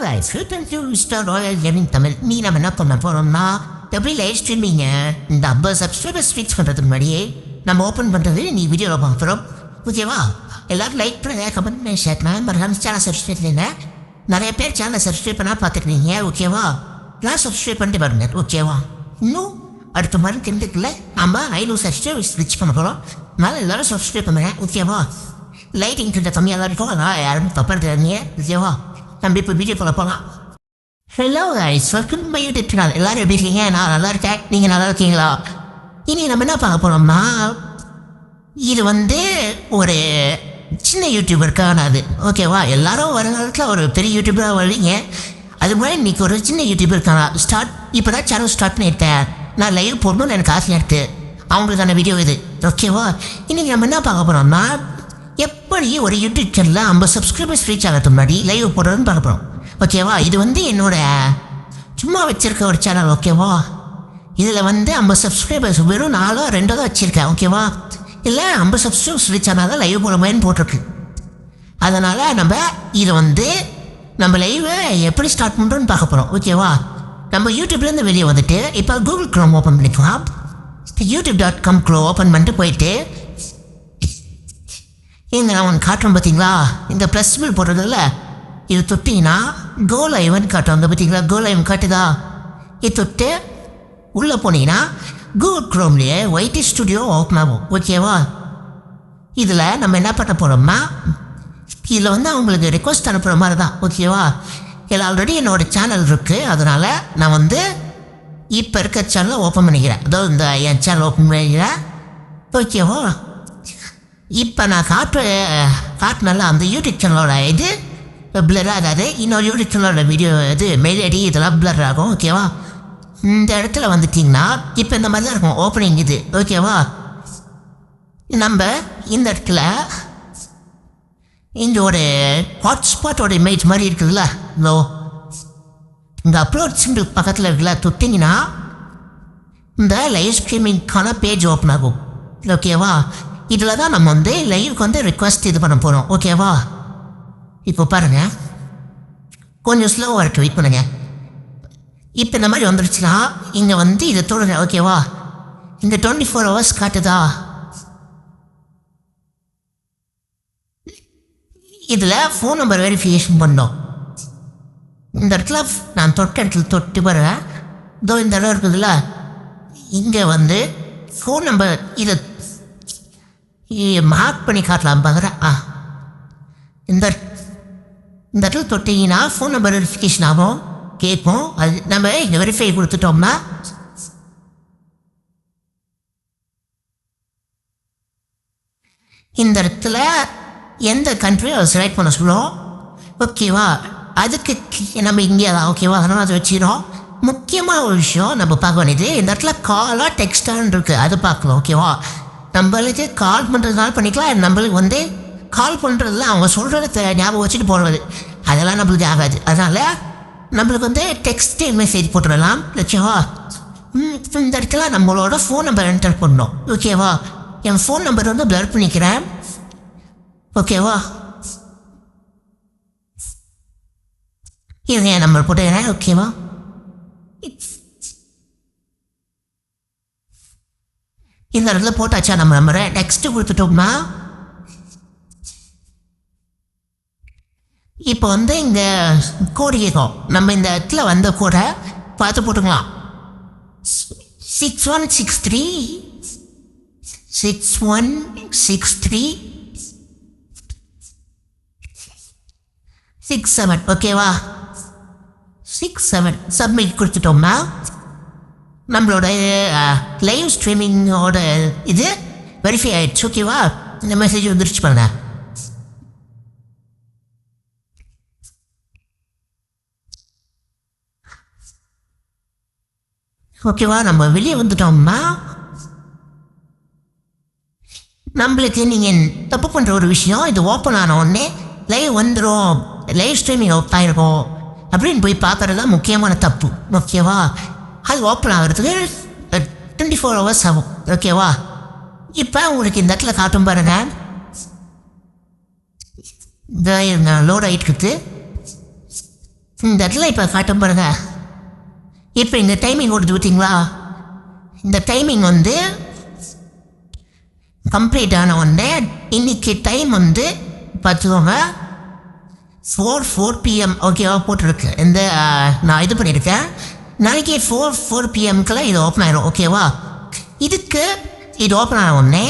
guys, welcome to Star Royal Gaming Tamil. நீ நம்ம என்ன பண்ண போறோம்னா எப்படி லைவ் ஸ்ட்ரீமிங்க இந்த 50 சப்ஸ்கிரைபர்ஸ் ரீச் பண்ணுறதுக்கு முன்னாடியே நம்ம ஓப்பன் பண்ணுறது நீ வீடியோவில் பார்க்குறோம். ஓகேவா? எல்லாரும் லைக் பண்ணுங்க, கமெண்ட் பண்ணி ஷேர் பண்ணுங்க. மறக்காம சேனல் சப்ஸ்கிரைப் பண்ணுங்க. நிறைய பேர் சேனலை சப்ஸ்கிரைப் பண்ணால் பார்த்துருக்கீங்க. ஓகேவா? நான் சப்ஸ்கிரைப் பண்ணிட்டு பாருங்க. ஓகேவா? இன்னும் அடுத்த மாதிரி தெரிஞ்சுக்கல நம்ம 500 சப்ஸ்கிரைபர்ஸ் ரீச் பண்ண போகிறோம். அதனால் எல்லாரும் சப்ஸ்கிரைப் பண்ணுங்க. ஓகேவா? லைட்டிங் கொஞ்சம் கம்மியாக தான் இருக்கும், அதனால் யாரும் தப்பாக தெரியாதீங்க. ஓகேவா? நம்ம இப்போ வீடியோ போகலாம். Hello guys, welcome to my YouTube channel. எல்லாரும் எப்படி இருக்கீங்க? நான் நல்லா இருக்கேன். நீங்கள் நல்லா இருக்கீங்களா? இனி நம்ம என்ன பார்க்க போகிறோம்னா, இது ஒரு சின்ன யூடியூபருக்கான அது. ஓகேவா? எல்லாரும் வருங்காலத்தில் ஒரு பெரிய யூடியூபராக வருவீங்க. அது மாதிரி இன்றைக்கி ஒரு சின்ன யூடியூபருக்கான இப்போ தான் சேனல் ஸ்டார்ட் பண்ணியிருக்கேன். நான் லைவ் போடணும்னு எனக்கு ஆசையாக இருக்குது. அவங்களுக்கான வீடியோ இது. ஓகேவா? இன்றைக்கி நம்ம என்ன பார்க்க போகிறோம்னா, எப்படி ஒரு யூடியூப் சேனலில் 50 சப்ஸ்கிரைபர்ஸ் ரீச் ஆகிறதுக்கு முன்னாடி லைவ் போடுறதுன்னு பார்க்க போகிறோம். ஓகேவா? இது என்னோட சும்மா வச்சுருக்க ஒரு சேனல். ஓகேவா? இதில் 50 சப்ஸ்கிரைபர்ஸ் வெறும் 4 2 தான் வச்சுருக்கேன். ஓகேவா? இல்லை 50 சப்ஸ்கிரைபர்ஸ் ரீச் ஆனால் தான் லைவ் போட மாதிரின்னு போட்டிருக்கு. அதனால் நம்ம இது நம்ம லைவை எப்படி ஸ்டார்ட் பண்ணுறோன்னு பார்க்க போகிறோம். ஓகேவா? நம்ம யூடியூப்லேருந்து வெளியே வந்துட்டு இப்போ கூகுள் க்ரோம் ஓப்பன் பண்ணிக்கலாம். youtube.com ஓப்பன் பண்ணிட்டு போயிட்டு இங்கே நான் ஒன்று காட்டுறோம். பார்த்தீங்களா? இந்த ப்ளஸ் பில் போடுறதில்ல, இது தொட்டிங்கன்னா கோ லைவ்னு காட்டும். அந்த பார்த்தீங்களா கோ லைவ் காட்டுதா? இது தொட்டு உள்ளே போனீங்கன்னா கூகுள் க்ரோம்லேயே ஒய்டி ஸ்டுடியோ ஓப்பன் ஆகும். ஓகேவா? இதில் நம்ம என்ன பண்ண போகிறோம்னா, இதில் அவங்களுக்கு ரெக்வஸ்ட் அனுப்புகிற மாதிரி தான். ஓகேவா? இதில் ஆல்ரெடி என்னோடய சேனல் இருக்குது. அதனால் நான் இப்போ இருக்க சேனலை ஓப்பன் பண்ணிக்கிறேன். அதாவது என் சேனல் ஓப்பன் பண்ணிக்கிறேன். ஓகேவா? இப்போ நான் காட்டினால அந்த யூடியூப் சேனலோட இது பிளர் ஆகாது. இன்னொரு யூடியூப் சேனலோட வீடியோ இது மெயில் ஐடி இதெல்லாம் பிளர் ஆகும். ஓகேவா? இந்த இடத்துல வந்துட்டிங்கன்னா இப்போ இந்த மாதிரி தான் இருக்கும் ஓப்பனிங் இது. ஓகேவா? நம்ம இந்த இடத்துல இங்கே ஒரு ஹாட்ஸ்பாட்டோட இமேஜ் மாதிரி இருக்குதுல்ல, இந்த அப்லோட் சிம்பிள் பக்கத்தில் இருக்குல்ல, தொட்டிங்கன்னா இந்த லைவ் ஸ்ட்ரீமிங்கான பேஜ் ஓப்பன் ஆகும். ஓகேவா? இதில் தான் நம்ம லைவுக்கு ரிக்வெஸ்ட் இது பண்ண போகிறோம். ஓகேவா? இப்போ பாருங்கள், கொஞ்சம் ஸ்லோவாக இருக்குது, வெயிட் பண்ணுங்கள். இப்போ இந்த மாதிரி வந்துடுச்சுன்னா இங்கே இதை தொடுங்க. ஓகேவா? இந்த 24 hours காட்டுதா? இதில் ஃபோன் நம்பர் வெரிஃபிகேஷன் பண்ணோம். இந்த இடத்துல நான் தொட்டு பாருங்கள். இந்த இடம் இருக்குதுல்ல, இங்கே ஃபோன் நம்பர் இதை மார்க் பண்ணி காட்டலாம் பார்க்குறேன். இந்த இடத்துல தொட்டிங்கன்னா ஃபோன் நம்பர் வெரிஃபிகேஷன் ஆகும், கேட்கும். அது நம்ம இங்கே வெரிஃபை கொடுத்துட்டோம்னா இந்த இடத்துல எந்த கண்ட்ரியோ அதை செலக்ட் பண்ண சொல்லுவோம். ஓகேவா? அதுக்கு நம்ம இங்கே தான். ஓகேவா? அதனால் அதை வச்சுக்கிறோம். முக்கியமான ஒரு விஷயம் நம்ம பார்க்க வேண்டியது, இந்த இடத்துல காலாக டெக்ஸ்டான்னு இருக்குது, அது பார்க்கலாம். ஓகேவா? நம்மளுக்கு கால் பண்ணுறதுனால பண்ணிக்கலாம். நம்மளுக்கு கால் பண்ணுறதுல அவங்க சொல்கிறத ஞாபகம் வச்சுட்டு போடுறது அதெல்லாம் நம்மளுக்கு ஆகாது. அதனால் நம்மளுக்கு டெக்ஸ்ட் மெசேஜ் போட்டுடலாம். ஓகேவா? இந்த இடத்துல நம்மளோட ஃபோன் நம்பர் என்டர் பண்ணணும். ஓகேவா? என் ஃபோன் நம்பர் பிளர் பண்ணிக்கிறேன். ஓகேவா? இது என் நம்பர் போட்டுக்கிறேன். ஓகேவா? இந்த இடத்துல போட்டாச்சா நம்ம நம்பரை நெக்ஸ்ட்டு கொடுத்துட்டோம்னா இப்போ இங்கே கோடு கேட்கும். நம்ம இந்த இடத்துல கோடை பார்த்து போட்டுக்கலாம். 6163 67. ஓகேவா? 67 சப்மிட் கொடுத்துட்டோம்னா நம்மளோட லைவ் ஸ்ட்ரீமிங்கோட இது வெரிஃபை ஆகிடுச்சு. ஓகேவா? இந்த மெசேஜ் வந்துருச்சு பாருங்க. ஓகேவா? நம்ம வெளியே வந்துட்டோம்னா நம்மளுக்கு நீங்கள் தப்பு பண்ணுற ஒரு விஷயம், இது ஓப்பன் ஆன உடனே லைவ் வந்துடும், லைவ் ஸ்ட்ரீமிங் ஓப்பன் ஆகிருக்கும் அப்படின்னு போய் பார்க்குறது தான் முக்கியமான தப்பு. ஓகேவா? அது ஓப்பன் ஆகிறதுக்கு 24 hours ஆகும். ஓகேவா? இப்போ உங்களுக்கு இந்த இடத்துல காட்டும் பாருங்க, லோட் ஆகிட்டு இருக்குது. இந்த இடத்துல இப்போ காட்டும் பாருங்க. இப்போ இந்த டைமிங் கொடுத்து விட்டீங்களா? இந்த டைமிங் வந்து கம்ப்ளீட் ஆன உடனே இன்னைக்கு டைம் வந்து பார்த்துக்கோங்க 4 PM ஓகேவா போட்டிருக்கு. இந்த நான் இது பண்ணியிருக்கேன். நாளைக்கு 4 PM இது ஓப்பன் ஆயிடும் ஓகேவா. இதுக்கு இது ஓப்பன் ஆன உடனே